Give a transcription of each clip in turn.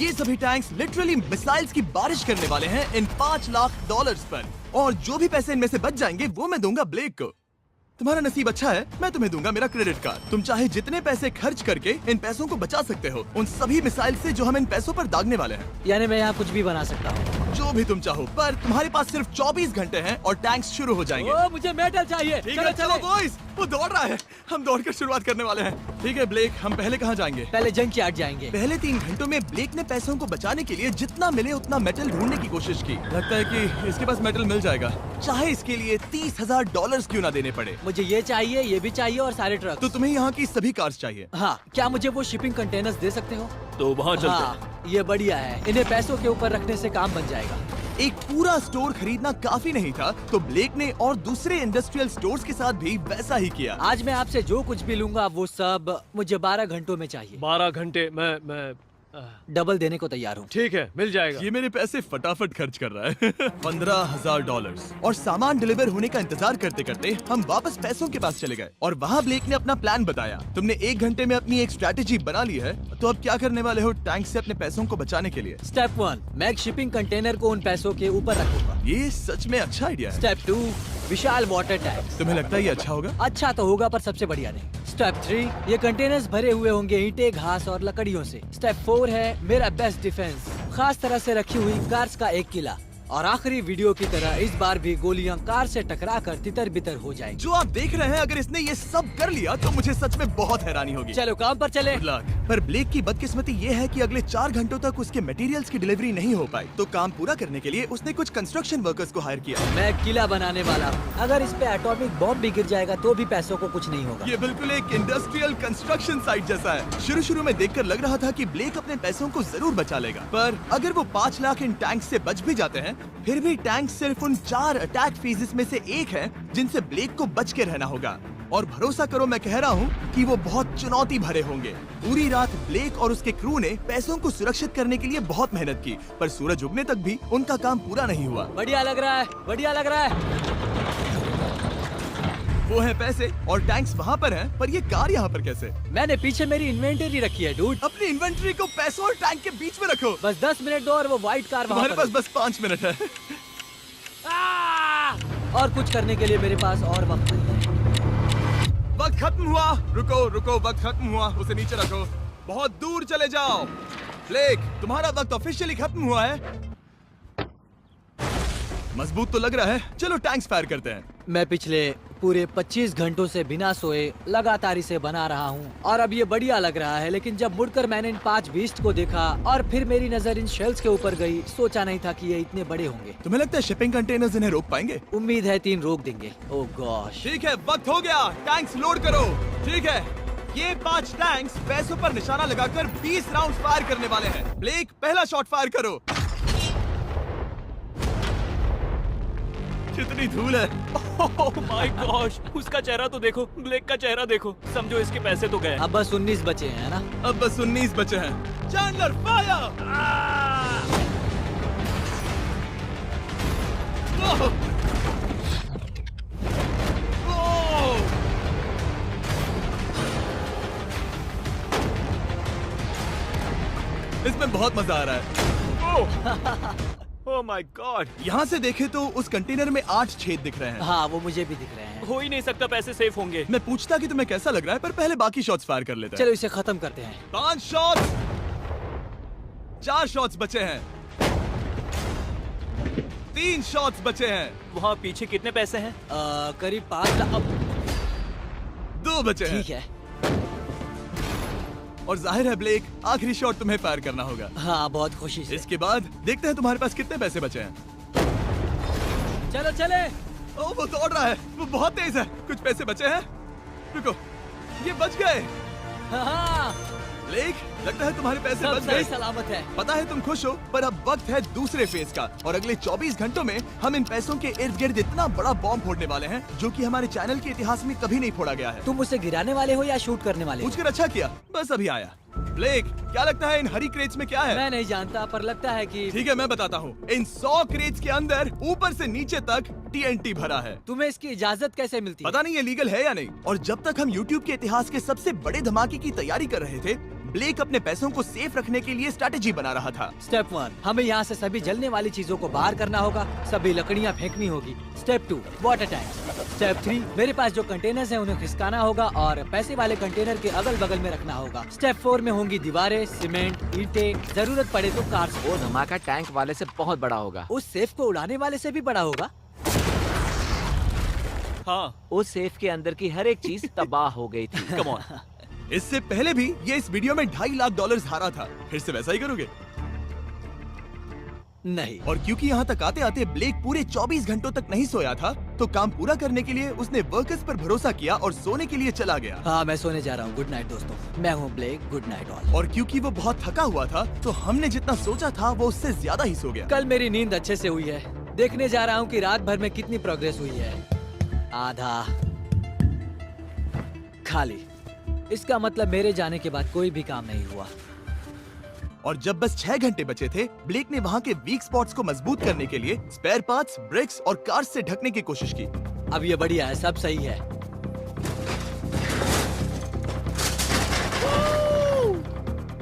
ये सभी tanks literally missiles की बारिश करने वाले हैं इन $5 लाख पर, और जो भी पैसे इनमें से बच जाएंगे वो मैं दूंगा ब्लेक को। तुम्हारा नसीब अच्छा है, मैं तुम्हें दूंगा मेरा क्रेडिट कार्ड। तुम चाहे जितने पैसे खर्च करके इन पैसों को बचा सकते हो, उन सभी मिसाइल से जो हम इन पैसों पर दागने वाले हैं। यानी मैं यहाँ कुछ भी बना सकता हूँ? जो भी तुम चाहो, पर तुम्हारे पास सिर्फ 24 घंटे हैं और टैंक्स शुरू हो जाएंगे। ओ, मुझे मेडल चाहिए। चलो चलो बॉयज, वो दौड़ रहा है, हम दौड़कर शुरुआत करने वाले हैं। ठीक है ब्लेक, हम पहले कहाँ जाएंगे? पहले जंकयार्ड जाएंगे। पहले 3 घंटों में ब्लेक ने पैसों को बचाने के लिए जितना मिले उतना मेटल ढूंढने की कोशिश की। लगता है कि इसके पास मेटल मिल जाएगा, चाहे इसके लिए $30,000 क्यों ना देने पड़े। मुझे ये चाहिए, ये भी चाहिए और सारे ट्रक। तो तुम्हें यहाँ की सभी कार्स चाहिए? हाँ, क्या मुझे वो शिपिंग कंटेनर्स दे सकते हो? तो वहाँ चलते हैं। हाँ, ये बढ़िया है, इन्हें पैसों के ऊपर रखने से काम बन जाएगा। एक पूरा स्टोर खरीदना काफी नहीं था, तो ब्लेक ने और दूसरे इंडस्ट्रियल स्टोर्स के साथ भी वैसा ही किया। आज मैं आपसे जो कुछ भी लूंगा वो सब मुझे 12 घंटों में चाहिए। 12 घंटे मैं डबल देने को तैयार हूँ। ठीक है, मिल जाएगा। ये मेरे पैसे फटाफट खर्च कर रहा है। $15,000। और सामान डिलीवर होने का इंतजार करते करते हम वापस पैसों के पास चले गए और वहाँ ब्लेक ने अपना प्लान बताया। तुमने 1 घंटे में अपनी एक स्ट्रैटेजी बना ली है, तो अब क्या करने वाले हो टैंक से अपने पैसों को बचाने के लिए? स्टेप 1, मैं एक शिपिंग कंटेनर को उन पैसों के ऊपर रखूंगा। ये सच में अच्छा आइडिया है। स्टेप 2, विशाल वाटर टैंक। तुम्हें लगता है ये अच्छा होगा? अच्छा तो होगा, पर सबसे बढ़िया नहीं। स्टेप 3, ये कंटेनर्स भरे हुए होंगे ईंटें, घास और लकड़ियों से। स्टेप 4 है मेरा बेस्ट डिफेंस, खास तरह से रखी हुई कार्स का एक किला। और आखिरी वीडियो की तरह इस बार भी गोलियां कार से टकराकर तितर बितर हो जाएंगी। जो आप देख रहे हैं, अगर इसने ये सब कर लिया तो मुझे सच में बहुत हैरानी होगी। चलो काम पर चले। Good luck। पर ब्लेक की बदकिस्मती ये है कि अगले 4 घंटों तक उसके मटेरियल्स की डिलीवरी नहीं हो पाई, तो काम पूरा करने के लिए उसने कुछ कंस्ट्रक्शन वर्कर्स को हायर किया। मैं एक किला बनाने वाला हूँ, अगर इस पे एटॉमिक बॉम्ब भी गिर जाएगा तो भी पैसों को कुछ नहीं होगा। ये बिल्कुल एक इंडस्ट्रियल कंस्ट्रक्शन साइट जैसा है। शुरू में देखकर लग रहा था कि ब्लेक अपने पैसों को जरूर बचा लेगा, पर अगर वो 5 लाख इन टैंक से बच भी जाते हैं, फिर भी टैंक सिर्फ उन 4 अटैक फेजेस में से एक है जिनसे ब्लेक को बच के रहना होगा। और भरोसा करो, मैं कह रहा हूँ कि वो बहुत चुनौती भरे होंगे। पूरी रात ब्लेक और उसके क्रू ने पैसों को सुरक्षित करने के लिए बहुत मेहनत की, पर सूरज उगने तक भी उनका काम पूरा नहीं हुआ। बढ़िया लग रहा है, बढ़िया लग रहा है। वो है पैसे और टैंक्स वहाँ पर हैं, पर ये कार यहाँ पर कैसे? मैंने पीछे मेरी इन्वेंटरी रखी है डूड। अपनी इन्वेंट्री को पैसों और टैंक के बीच में रखो। बस 10 मिनट दो और वो व्हाइट कार वहाँ तुम्हारे पर पास बस 5 मिनट है। और कुछ करने के लिए मेरे पास और वक्त नहीं है। वक्त खत्म हुआ। रुको, वक्त खत्म हुआ, उसे नीचे रखो। बहुत दूर चले जाओ। ब्लेक, तुम्हारा वक्त ऑफिशियली खत्म हुआ है। मजबूत तो लग रहा है, चलो टैंक्स फायर करते हैं। मैं पिछले पूरे 25 घंटों से बिना सोए लगातार इसे बना रहा हूँ और अब ये बढ़िया लग रहा है, लेकिन जब मुड़कर मैंने इन 5 बीस्ट को देखा और फिर मेरी नजर इन शेल्स के ऊपर गई, सोचा नहीं था कि ये इतने बड़े होंगे। तुम्हें लगता है शिपिंग कंटेनर्स इन्हें रोक पाएंगे? उम्मीद है 3 रोक देंगे। ओह गॉश। ठीक है, वक्त हो गया, टैंक्स लोड करो। ठीक है, ये 5 टैंक्स पैसों पर निशाना लगाकर 20 राउंड फायर करने वाले हैं। ब्लेक, पहला शॉट फायर करो। कितनी धूल है। ओह माय गॉश, उसका चेहरा तो देखो, ब्लेक का चेहरा देखो। समझो इसके पैसे तो गए। अब बस 19 बचे हैं ना? अब बस 19 बचे हैं। Chandler fire. इसमें बहुत मजा आ रहा है। ओह माय गॉड। यहाँ से देखे तो उस कंटेनर में 8 छेद दिख रहे हैं। हाँ, वो मुझे भी दिख रहे हैं। हो ही नहीं सकता, पैसे सेफ होंगे। मैं पूछता कि तुम्हें कैसा लग रहा है, पर पहले बाकी शॉट्स फायर कर लेते हैं। चलो इसे खत्म करते हैं। 5 शॉट्स, 4 शॉट्स बचे हैं, 3 शॉट्स बचे हैं। वहाँ पीछे कितने पैसे हैं? करीब 5 लाख। 2 बचे हैं। ठीक है। और जाहिर है ब्लेक, आखिरी शॉट तुम्हें फायर करना होगा। हाँ, बहुत खुशी से। इसके बाद देखते हैं तुम्हारे पास कितने पैसे बचे हैं। चलो चले। ओ, वो दौड़ रहा है, वो बहुत तेज है। कुछ पैसे बचे हैं। रुको, ये बच गए। हाँ, ब्लेक, लगता है तुम्हारे पैसे सब बच सही गए। सलामत है। पता है तुम खुश हो, पर अब वक्त है दूसरे फेज का, और अगले 24 घंटों में हम इन पैसों के इर्द गिर्द इतना बड़ा बॉम्ब फोड़ने वाले हैं जो कि हमारे चैनल के इतिहास में कभी नहीं फोड़ा गया है। तुम उसे गिराने वाले हो या शूट करने वाले हो? पूछकर अच्छा किया, बस अभी आया। ब्लेक, क्या लगता है इन हरी क्रेट्स में क्या है? मैं नहीं जानता, पर लगता है कि ठीक है, मैं बताता हूँ। इन 100 क्रेट्स के अंदर ऊपर से नीचे तक TNT भरा है। तुम्हें इसकी इजाजत कैसे मिलती है? पता नहीं ये लीगल है या नहीं। और जब तक हम YouTube के इतिहास के सबसे बड़े धमाके की तैयारी कर रहे थे, ब्लेक अपने पैसों को सेफ रखने के लिए स्ट्रेटेजी बना रहा था। स्टेप 1, हमें यहाँ से सभी जलने वाली चीजों को बाहर करना होगा, सभी लकड़ियाँ फेंकनी होगी। Step 2, water tank. स्टेप 3, मेरे पास जो कंटेनर्स हैं उन्हें खिसकाना होगा और पैसे वाले कंटेनर के अगल बगल में रखना होगा। स्टेप 4 में होंगी दीवारें, सीमेंट, ईंटें, जरूरत पड़े तो कार्स। वो धमाका टैंक वाले से बहुत बड़ा होगा। उस सेफ को उड़ाने वाले से भी बड़ा होगा। हाँ, उस सेफ के अंदर की हर एक चीज तबाह हो गई थी। Come on. इससे पहले भी ये इस वीडियो में $2.5 लाख हारा था। फिर से वैसा ही करोगे? नहीं। और क्योंकि यहाँ तक आते आते ब्लेक पूरे 24 घंटों तक नहीं सोया था, तो काम पूरा करने के लिए उसने वर्कर्स पर भरोसा किया और सोने के लिए चला गया। हाँ, मैं सोने जा रहा हूँ। गुड नाइट दोस्तों, मैं हूँ ब्लेक। Good night all. और क्योंकि वो बहुत थका हुआ था, तो हमने जितना सोचा था वो उससे ज्यादा ही सो गया। कल मेरी नींद अच्छे से हुई है। देखने जा रहा हूँ कि रात भर में कितनी प्रोग्रेस हुई है। आधा खाली। इसका मतलब मेरे जाने के बाद कोई भी काम नहीं हुआ। और जब बस 6 घंटे बचे थे, ब्लेक ने वहाँ के वीक स्पॉट्स को मजबूत करने के लिए स्पेयर पार्ट्स, ब्रिक्स और कार्स से ढकने की कोशिश की। अब ये बढ़िया है, सब सही है।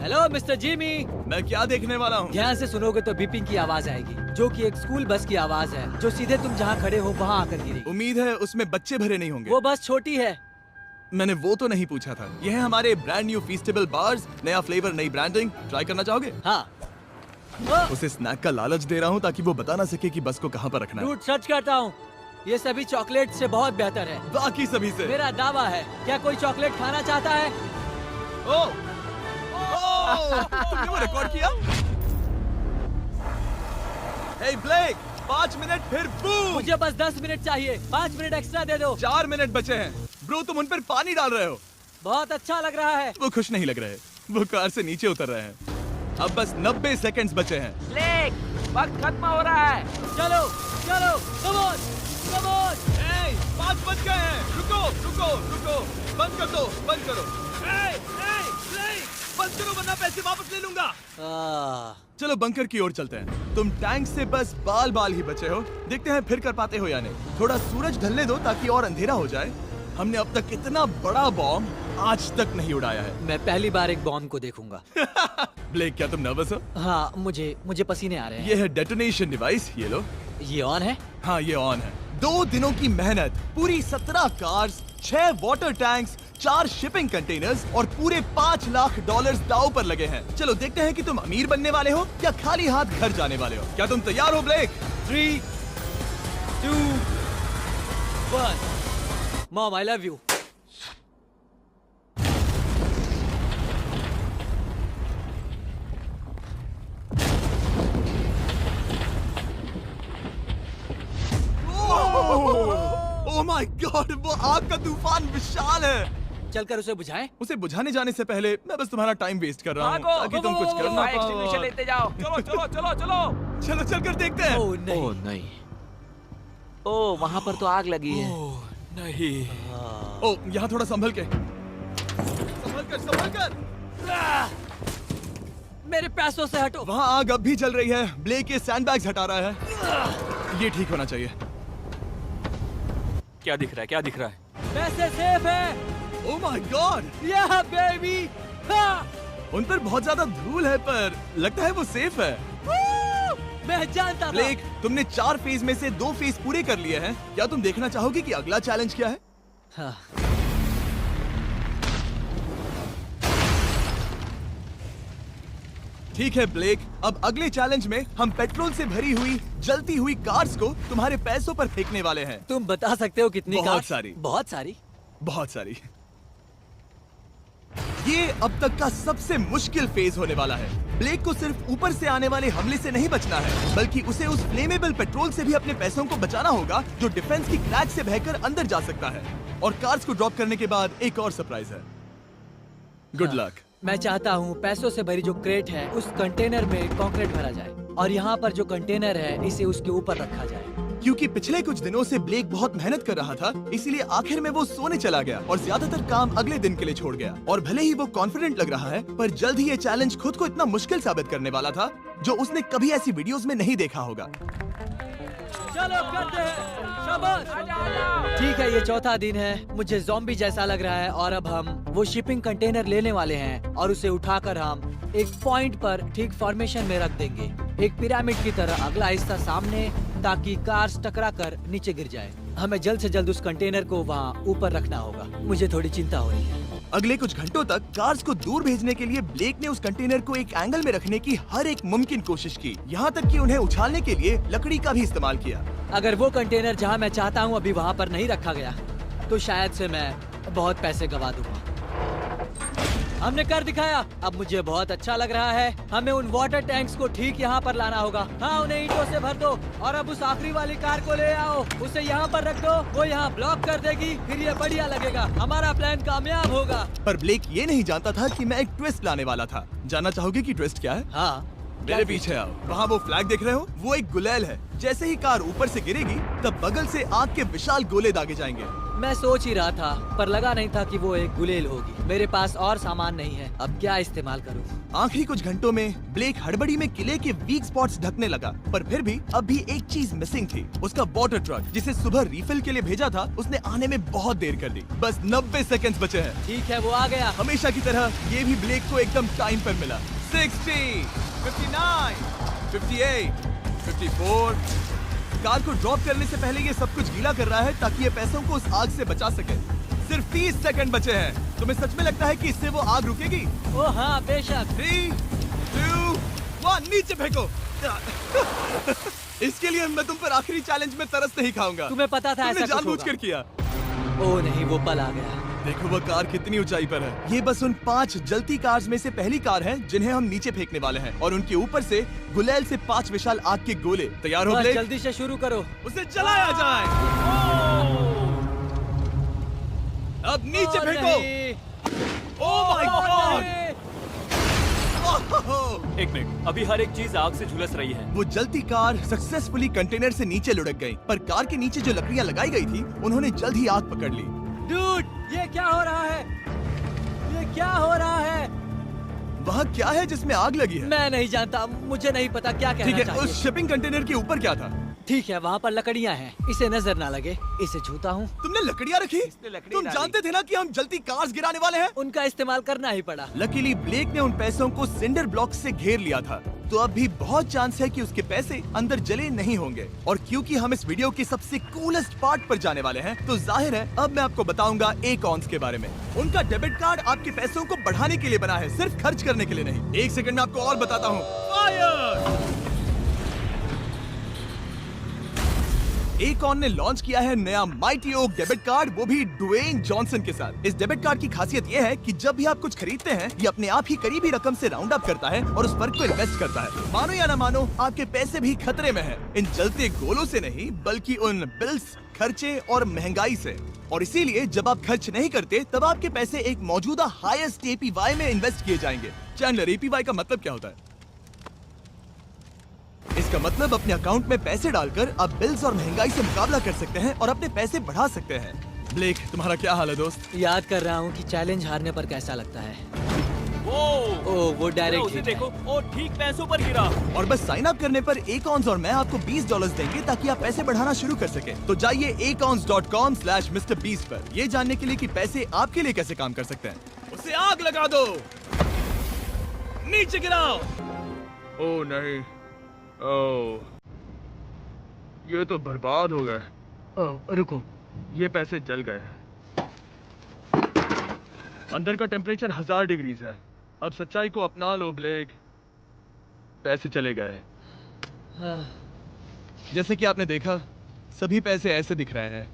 Hello mister Jimmy. मैं क्या देखने वाला हूँ? ध्यान से सुनोगे तो बीपिंग की आवाज आएगी, जो कि एक स्कूल बस की आवाज है, जो सीधे तुम जहाँ खड़े हो वहाँ आकर गिरेगी। उम्मीद है उसमें बच्चे भरे नहीं होंगे। वो बस छोटी है। मैंने वो तो नहीं पूछा था। यह है हमारे ब्रांड न्यू फीस्टेबल बार्स, नया फ्लेवर, नई ब्रांडिंग। ट्राई करना चाहोगे? हाँ। उसे स्नैक का लालच दे रहा हूँ ताकि वो बता ना सके कि बस को कहाँ पर रखना है। झूठ सच करता हूँ, ये सभी चॉकलेट से बहुत बेहतर है। बाकी सभी से। मेरा दावा है। क्या कोई चॉकलेट खाना चाहता है? ओ! तुमने वो रिकॉर्ड किया? हे ब्लेक, 5 मिनट फिर बूम! मुझे बस 10 मिनट चाहिए। 5 मिनट एक्स्ट्रा दे दो। 4 मिनट बचे हैं। ब्रो, तुम उन पर पानी डाल रहे हो। बहुत अच्छा लग रहा है। वो खुश नहीं लग रहे। वो कार से नीचे उतर रहे हैं। अब बस 90 सेकंड्स बचे हैं। ब्लेक, वक्त खत्म हो रहा है। चलो चलो, कम ऑन कम ऑन। 5 बज गए हैं। रुको रुको रुको, बंद कर दो, बंद करो। बंद करो वरना पैसे वापस ले लूंगा। चलो बंकर की ओर चलते हैं। तुम टैंक से बस बाल बाल ही बचे हो। देखते हैं फिर कर पाते हो या नहीं। थोड़ा सूरज ढलने दो ताकि और अंधेरा हो जाए। हमने अब तक इतना बड़ा बॉम्ब आज तक नहीं उड़ाया है। मैं पहली बार एक बॉम्ब को देखूंगा। ब्लेक, क्या तुम नर्वस हो? हाँ, मुझे पसीने आ रहे हैं। ये है डेटोनेशन डिवाइस, ये लो। ये ऑन है? हाँ, ये ऑन है। 2 दिनों की मेहनत, पूरी 17 cars, 6 water tanks, 4 shipping containers और पूरे $5 लाख दांव पर लगे हैं। चलो देखते हैं कि तुम अमीर बनने वाले हो या खाली हाथ घर जाने वाले हो। क्या तुम तैयार हो Blake? 3, 2, 1। Mom, I love you. Oh my god, वो आग का तूफान विशाल है। चलकर उसे बुझाएं? उसे बुझाने जाने से पहले मैं बस तुम्हारा टाइम वेस्ट कर रहा हूँ ताकि तुम कुछ कर ना फायर एक्सटिंग्विशर पाओ। लेते जाओ। चलो चलो चलो चलो। चलो चलकर देखते हैं। ओह नहीं। ओह नहीं। ओह, वहाँ पर तो आग लगी है। ओह, नहीं। ओह, यहाँ थोड़ा संभल के। संभल कर। मेरे पैसों से हटो। वहाँ आग अब भी जल रही है। ब्लेक ये सैंडबैग्स हटा रहा है। ये ठीक होना चाहिए। क्या दिख रहा है? क्या दिख रहा है? पैसे सेफ है। ओह माय गॉड, या बेबी। उन पर बहुत ज्यादा धूल है पर लगता है वो सेफ है। मैं जानता था। ब्लेक, तुमने 4 फेज में से 2 फेज पूरे कर लिए हैं। क्या तुम देखना चाहोगे कि अगला चैलेंज क्या है? हाँ। ठीक है ब्लेक, अब अगले चैलेंज में हम पेट्रोल से भरी हुई जलती हुई कार्स को तुम्हारे पैसों पर फेंकने वाले हैं। तुम बता सकते हो कितनी बहुत कार? सारी। बहुत सारी। बहुत सारी। ये अब तक का सबसे मुश्किल फेज होने वाला है। ब्लेक को सिर्फ ऊपर से आने वाले हमले से नहीं बचना है, बल्कि उसे उस फ्लेमेबल पेट्रोल से भी अपने पैसों को बचाना होगा जो डिफेंस की क्रैक से बहकर अंदर जा सकता है। और कार्स को ड्रॉप करने के बाद एक और सरप्राइज है। Good luck. मैं चाहता हूँ पैसों से भरी जो क्रेट है उस कंटेनर में कंक्रीट भरा जाए और यहाँ पर जो कंटेनर है इसे उसके ऊपर रखा जाए। क्योंकि पिछले कुछ दिनों से ब्लेक बहुत मेहनत कर रहा था, इसीलिए आखिर में वो सोने चला गया और ज्यादातर काम अगले दिन के लिए छोड़ गया। और भले ही वो कॉन्फिडेंट लग रहा है, पर जल्द ही ये चैलेंज खुद को इतना मुश्किल साबित करने वाला था जो उसने कभी ऐसी वीडियोस में नहीं देखा होगा। चलो करते हैं, शाबाश। ठीक है, ये चौथा दिन है। मुझे ज़ॉम्बी जैसा लग रहा है और अब हम वो शिपिंग कंटेनर लेने वाले हैं और उसे उठाकर हम एक पॉइंट पर ठीक फॉर्मेशन में रख देंगे, एक पिरामिड की तरह। अगला हिस्सा सामने, ताकि कार्स टकरा कर नीचे गिर जाए। हमें जल्द से जल्द उस कंटेनर को वहाँ ऊपर रखना होगा। मुझे थोड़ी चिंता हो रही है। अगले कुछ घंटों तक कार्स को दूर भेजने के लिए ब्लेक ने उस कंटेनर को एक एंगल में रखने की हर एक मुमकिन कोशिश की, यहाँ तक कि उन्हें उछालने के लिए लकड़ी का भी इस्तेमाल किया। अगर वो कंटेनर जहाँ मैं चाहता हूँ अभी वहाँ पर नहीं रखा गया, तो शायद से मैं बहुत पैसे गवा दूंगा। हमने कर दिखाया, अब मुझे बहुत अच्छा लग रहा है। हमें उन वाटर टैंक्स को ठीक यहाँ पर लाना होगा। हाँ, उन्हें ईंटों से भर दो और अब उस आखिरी वाली कार को ले आओ, उसे यहाँ पर रख दो। वो यहाँ ब्लॉक कर देगी, फिर ये बढ़िया लगेगा। हमारा प्लान कामयाब होगा। पर ब्लेक ये नहीं जानता था कि मैं एक ट्विस्ट लाने वाला था। जानना चाहोगे कि ट्विस्ट क्या है? हाँ, मेरे पीछे आओ। वहाँ वो फ्लैग देख रहे हो? वो एक गुलेल है। जैसे ही कार ऊपर से गिरेगी, तब बगल से आग के विशाल गोले दागे जाएंगे। मैं सोच ही रहा था, पर लगा नहीं था कि वो एक गुलेल होगी। मेरे पास और सामान नहीं है, अब क्या इस्तेमाल करूँ? आखिरी कुछ घंटों में ब्लेक हड़बड़ी में किले के वीक स्पॉट्स ढकने लगा, पर फिर भी अब भी एक चीज मिसिंग थी। उसका वाटर ट्रक, जिसे सुबह रिफिल के लिए भेजा था, उसने आने में बहुत देर कर दी। बस 90 सेकंड्स बचे हैं। ठीक है, वो आ गया। हमेशा की तरह ये भी ब्लेक को एकदम टाइम पर मिला। 60, 59, 58, 54। कार को ड्रॉप करने से पहले ये सब कुछ गीला कर रहा है ताकि ये पैसों को उस आग से बचा सके। सिर्फ 30 सेकंड बचे हैं। तुम्हें सच में लगता है कि इससे वो आग रुकेगी? ओ हाँ, बेशक। 3, 2, 1, नीचे फेंको। इसके लिए मैं तुम पर आखिरी चैलेंज में तरस नहीं खाऊंगा। तुम्हें पता था तुमने ऐसा कुछ जानबूझकर होगा। किया। ओ नहीं, वो पल आ गया। देखो वो कार कितनी ऊंचाई पर है। ये बस उन 5 जलती कार्स में से पहली कार है जिन्हें हम नीचे फेंकने वाले हैं, और उनके ऊपर से गुलेल से 5 विशाल आग के गोले। तैयार हो बस ब्लेक? जल्दी से शुरू करो। उसे जलाया जाए। अब नीचे ओ फेंको। नहीं। Oh my oh God! नहीं। एक मिनट, अभी हर एक चीज आग से झुलस रही है। वो जलती कार सक्सेसफुली कंटेनर से नीचे लुढ़क गई, पर कार के नीचे जो लकड़ियां लगाई गई थी, उन्होंने जल्द ही आग पकड़ ली। डूड, ये क्या हो रहा है? ये क्या हो रहा है? वहाँ क्या है जिसमें आग लगी है? मैं नहीं जानता, मुझे नहीं पता क्या ठीक कहना है, चाहिए। उस शिपिंग कंटेनर के ऊपर क्या था? ठीक है, वहाँ पर लकड़ियाँ हैं, इसे नजर ना लगे। इसे छूता हूँ। तुमने लकड़ियाँ रखी? लकड़ी तुम डाली। जानते थे ना कि हम जलती कार्स गिराने वाले हैं? उनका इस्तेमाल करना ही पड़ा। लकीली ब्लेक ने उन पैसों को सिंडर ब्लॉक से घेर लिया था, तो अब भी बहुत चांस है कि उसके पैसे अंदर जले नहीं होंगे। और क्योंकि हम इस वीडियो के सबसे कूलेस्ट पार्ट पर जाने वाले हैं, तो जाहिर है अब मैं आपको बताऊंगा एकॉन्स के बारे में। उनका डेबिट कार्ड आपके पैसों को बढ़ाने के लिए बना है, सिर्फ खर्च करने के लिए नहीं। एक सेकंड में आपको और बताता हूँ। फायर! एकॉन ने लॉन्च किया है नया माइटी ओक डेबिट कार्ड, वो भी ड्वेन जॉनसन के साथ। इस डेबिट कार्ड की खासियत ये है कि जब भी आप कुछ खरीदते हैं, ये अपने आप ही करीबी रकम से राउंड अप करता है और उस फर्क को इन्वेस्ट करता है। मानो या ना मानो, आपके पैसे भी खतरे में हैं। इन जलते गोलों से नहीं, बल्कि उन बिल्स, खर्चे और महंगाई से। और इसीलिए जब आप खर्च नहीं करते, तब आपके पैसे एक मौजूदा हाईएस्ट APY में इन्वेस्ट किए जाएंगे। चैंडलर, APY का मतलब क्या होता है? इसका मतलब अपने अकाउंट में पैसे डालकर आप बिल्स और महंगाई से मुकाबला कर सकते हैं और अपने पैसे बढ़ा सकते हैं। ब्लेक, तुम्हारा क्या हाल है दोस्त? याद कर रहा हूँ कि चैलेंज हारने पर कैसा लगता है। वो डायरेक्ट उसे हिट है। देखो, ओ ठीक पैसों पर गिरा। और बस साइन अप करने पर एकॉन्स और मैं आपको $20 देंगे ताकि आप पैसे बढ़ाना शुरू कर सके। तो जाइए acons.com/MrBeast पर ये जानने के लिए कि पैसे आपके लिए कैसे काम कर सकते हैं। उसे आग लगा दो, नीचे गिराओ। ओ नहीं, ओ ये तो बर्बाद हो गए। रुको, ये पैसे जल गए। अंदर का टेम्परेचर 1000 डिग्रीज है। अब सच्चाई को अपना लो ब्लेक, पैसे चले गए। जैसे कि आपने देखा, सभी पैसे ऐसे दिख रहे हैं।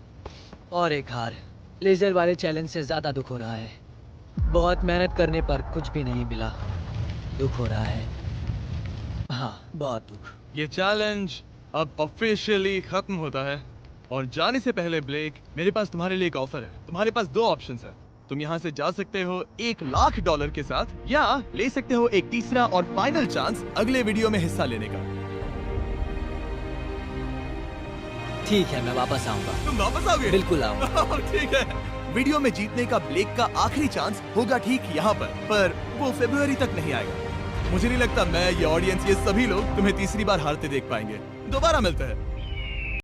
और एक हार। लेजर वाले चैलेंज से ज्यादा दुख हो रहा है। बहुत मेहनत करने पर कुछ भी नहीं मिला। दुख हो रहा है, हाँ बहुत दुख। ये चैलेंज अब ऑफिशियली खत्म होता है। और जाने से पहले ब्लेक, मेरे पास तुम्हारे लिए एक ऑफर है। तुम्हारे पास 2 ऑप्शंस है। तुम यहाँ से जा सकते हो $1,00,000 के साथ, या ले सकते हो एक तीसरा और फाइनल चांस अगले वीडियो में हिस्सा लेने का। ठीक है, मैं वापस आऊंगा। तुम वापस आओगे? बिल्कुल आऊंगा। ठीक है। वीडियो में जीतने का ब्लेक का आखिरी चांस होगा ठीक यहाँ पर वो फरवरी तक नहीं आएगा। मुझे नहीं लगता मैं, ये ऑडियंस, ये सभी लोग तुम्हें तीसरी बार हारते देख पाएंगे। दोबारा मिलते हैं।